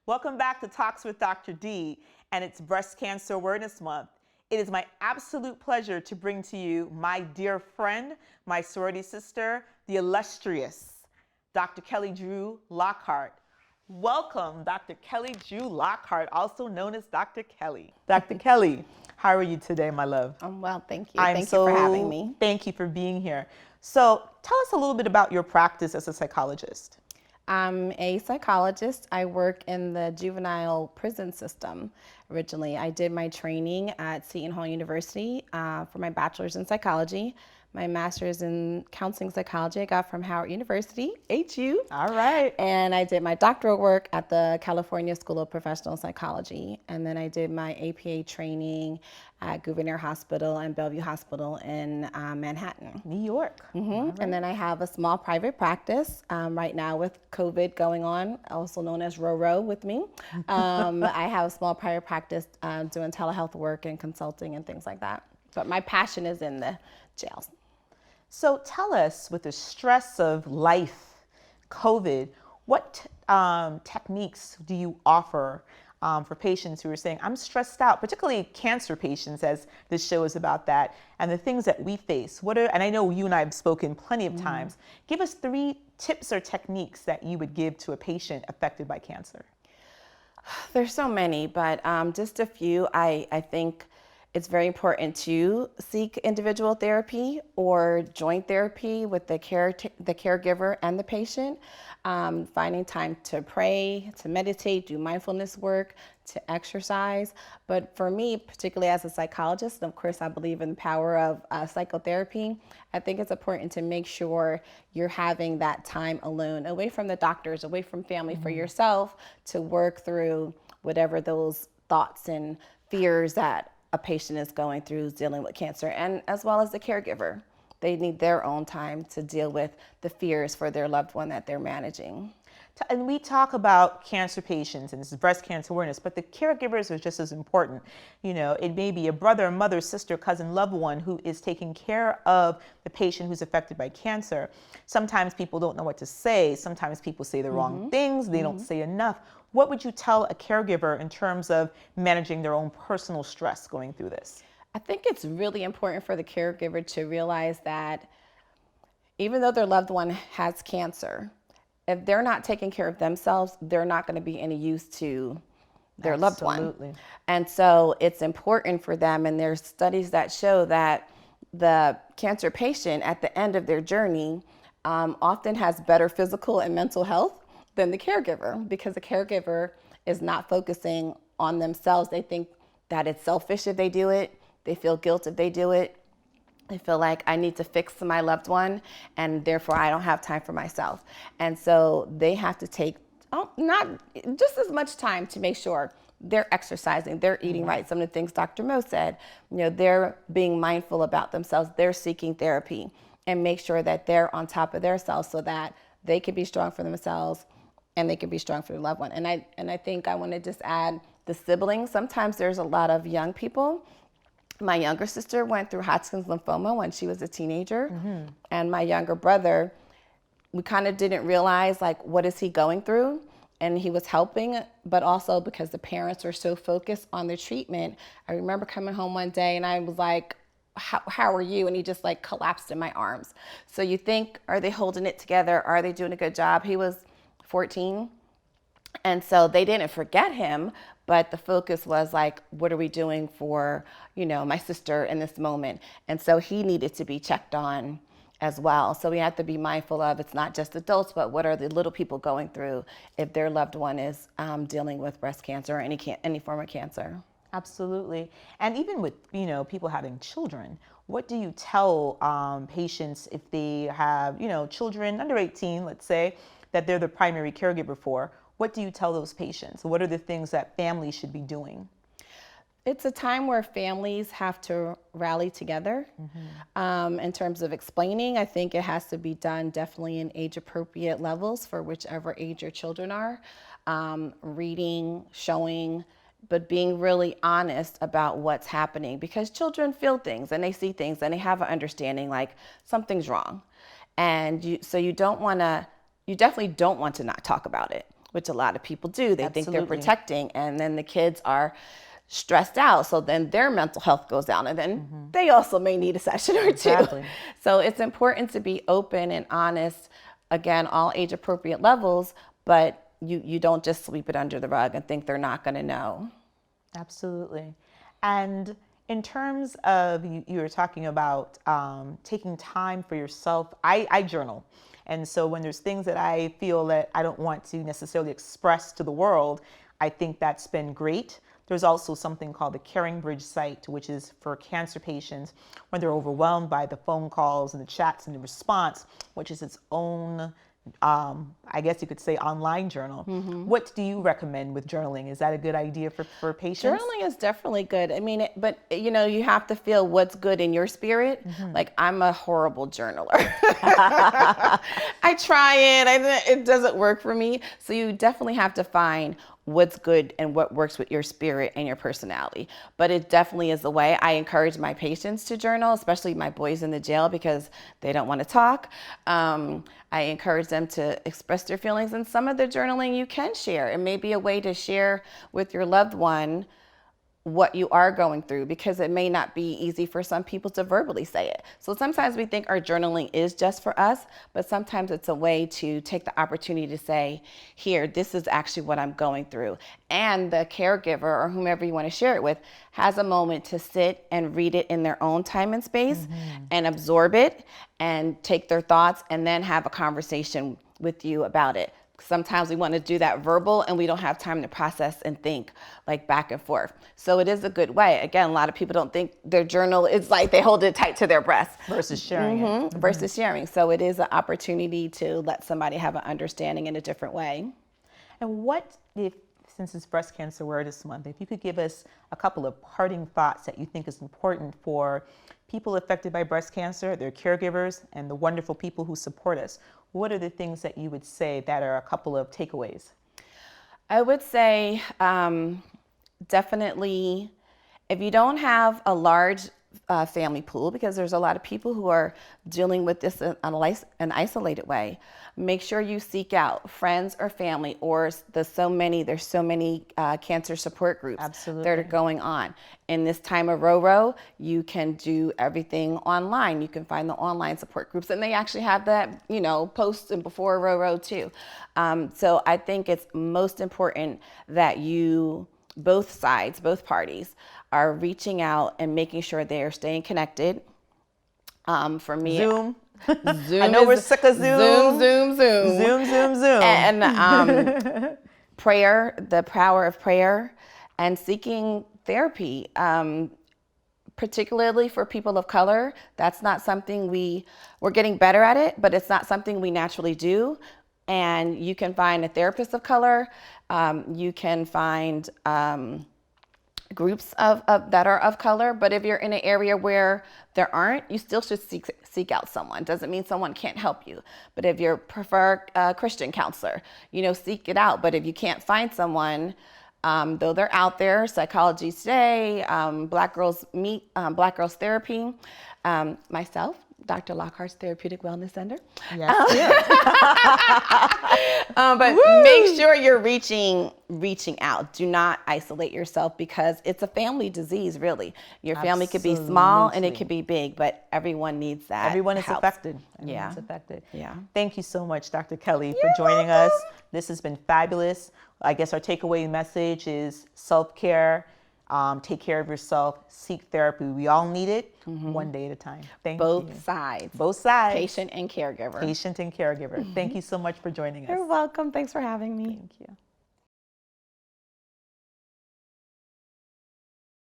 Welcome back to Talks with Dr. D, and it's Breast Cancer Awareness Month. It is my absolute pleasure to bring to you my dear friend, my sorority sister, the illustrious Dr. Keli Drew Lockhart. Welcome, Dr. Keli Drew Lockhart, also known as Dr. Keli. Dr. Keli, how are you today, my love? I'm well, thank you. Thank you for having me. Thank you for being here. So tell us a little bit about your practice as a psychologist. I'm a psychologist. I work in the juvenile prison system. Originally, I did my training at Seton University for my bachelor's in psychology. My master's in counseling psychology I got from Howard University, HU. All right. And I did my doctoral work at the California School of Professional Psychology. And then I did my APA training at Gouverneur Hospital and Bellevue Hospital in Manhattan, New York. Right. And then I have a small private practice right now with COVID going on, also known as RORO with me. I have a small private practice doing telehealth work and consulting and things like that. But my passion is in the jails. So tell us, with the stress of life, COVID, what techniques do you offer for patients who are saying, I'm stressed out, particularly cancer patients, as this show is about that, and the things that we face? And I know you and I have spoken plenty of times. Give us 3 tips or techniques that you would give to a patient affected by cancer. There's so many, but just a few. I think it's very important to seek individual therapy or joint therapy with the caregiver and the patient. Finding time to pray, to meditate, do mindfulness work, to exercise. But for me, particularly as a psychologist, and of course I believe in the power of psychotherapy, I think it's important to make sure you're having that time alone, away from the doctors, away from family, for yourself to work through whatever those thoughts and fears that a patient is going through dealing with cancer, and as well as the caregiver. They need their own time to deal with the fears for their loved one that they're managing. And we talk about cancer patients, and this is breast cancer awareness, but the caregivers are just as important. You know, it may be a brother, a mother, sister, cousin, loved one who is taking care of the patient who's affected by cancer. Sometimes people don't know what to say. Sometimes people say the wrong things. They don't say enough. What would you tell a caregiver in terms of managing their own personal stress going through this? I think it's really important for the caregiver to realize that even though their loved one has cancer, if they're not taking care of themselves, they're not going to be any use to their loved one. And so it's important for them, and there's studies that show that the cancer patient at the end of their journey often has better physical and mental health than the caregiver, because the caregiver is not focusing on themselves. They think that it's selfish if they do it. They feel guilt if they do it. They feel like I need to fix my loved one, and therefore I don't have time for myself. And so they have to take not just as much time to make sure they're exercising, they're eating right. Some of the things Dr. Mo said, they're being mindful about themselves, they're seeking therapy, and make sure that they're on top of themselves so that they can be strong for themselves and they can be strong for their loved one. And I think I want to just add the siblings. Sometimes there's a lot of young people. My younger sister went through Hodgkin's lymphoma when she was a teenager. And my younger brother, we kind of didn't realize, like, what is he going through? And he was helping, but also because the parents were so focused on the treatment. I remember coming home one day and I was like, how are you? And he just like collapsed in my arms. So you think, are they holding it together? Are they doing a good job? He was 14. And so they didn't forget him, but the focus was like, what are we doing for, my sister in this moment? And so he needed to be checked on as well. So we have to be mindful of, it's not just adults, but what are the little people going through if their loved one is dealing with breast cancer or any form of cancer. Absolutely. And even with, people having children, what do you tell patients if they have, children under 18, let's say, that they're the primary caregiver for? What do you tell those patients? What are the things that families should be doing? It's a time where families have to rally together. In terms of explaining, I think it has to be done definitely in age-appropriate levels for whichever age your children are. Reading, showing, but being really honest about what's happening, because children feel things and they see things and they have an understanding like something's wrong. And you definitely don't want to not talk about it. which a lot of people do. They think they're Absolutely. protecting, and then the kids are stressed out, so then their mental health goes down, and then they also may need a session or two. Exactly. So it's important to be open and honest, again, all age appropriate levels, but you don't just sweep it under the rug and think they're not going to know. Absolutely. And in terms of, you were talking about taking time for yourself. I journal. And so when there's things that I feel that I don't want to necessarily express to the world, I think that's been great. There's also something called the Caring Bridge site, which is for cancer patients when they're overwhelmed by the phone calls and the chats and the response, which is its own, I guess you could say, online journal. What do you recommend with journaling? Is that a good idea for patients? Journaling is definitely good. I mean, but you have to feel what's good in your spirit. Like, I'm a horrible journaler. I try it doesn't work for me. So you definitely have to find what's good and what works with your spirit and your personality. But it definitely is a way. I encourage my patients to journal, especially my boys in the jail, because they don't want to talk. I encourage them to express their feelings, and some of the journaling you can share. It may be a way to share with your loved one what you are going through, because it may not be easy for some people to verbally say it. So sometimes we think our journaling is just for us, but sometimes it's a way to take the opportunity to say, here, this is actually what I'm going through. And the caregiver, or whomever you want to share it with, has a moment to sit and read it in their own time and space and absorb it and take their thoughts, and then have a conversation with you about it. Sometimes we want to do that verbal, and we don't have time to process and think, like, back and forth. So it is a good way. Again, a lot of people don't think their journal is like they hold it tight to their breast. Versus sharing it. Versus sharing. So it is an opportunity to let somebody have an understanding in a different way. And what if, since it's Breast Cancer Awareness Month, if you could give us a couple of parting thoughts that you think is important for people affected by breast cancer, their caregivers, and the wonderful people who support us, what are the things that you would say that are a couple of takeaways? I would say definitely, if you don't have a large family pool, because there's a lot of people who are dealing with this in an isolated way, make sure you seek out friends or family, or there's so many cancer support groups that are going on. In this time of RoRo, you can do everything online. You can find the online support groups, and they actually have that, post and before RoRo too. So I think it's most important that both sides, both parties, are reaching out and making sure they are staying connected. For me, Zoom. Zoom. I know we're sick of Zoom. Zoom. And prayer, the power of prayer, and seeking therapy, particularly for people of color. That's not something we're getting better at it, but it's not something we naturally do. And you can find a therapist of color. You can find groups that are of color, but if you're in an area where there aren't, you still should seek out someone. Doesn't mean someone can't help you, but if you prefer a Christian counselor, seek it out. But if you can't find someone, though they're out there, Psychology Today, Black Girls Meet, Black Girls Therapy, myself, Dr. Lockhart's Therapeutic Wellness Center. Yes, but make sure you're reaching out. Do not isolate yourself, because it's a family disease, really. Your family could be small and it could be big, but everyone needs that. Everyone is help. affected. Yeah. Yeah. Thank you so much, Dr. Keli, for joining us. This has been fabulous. I guess our takeaway message is self-care. Take care of yourself, seek therapy. We all need it, one day at a time. Thank you. Both sides. Patient and caregiver. Thank you so much for joining us. You're welcome. Thanks for having me. Thank you.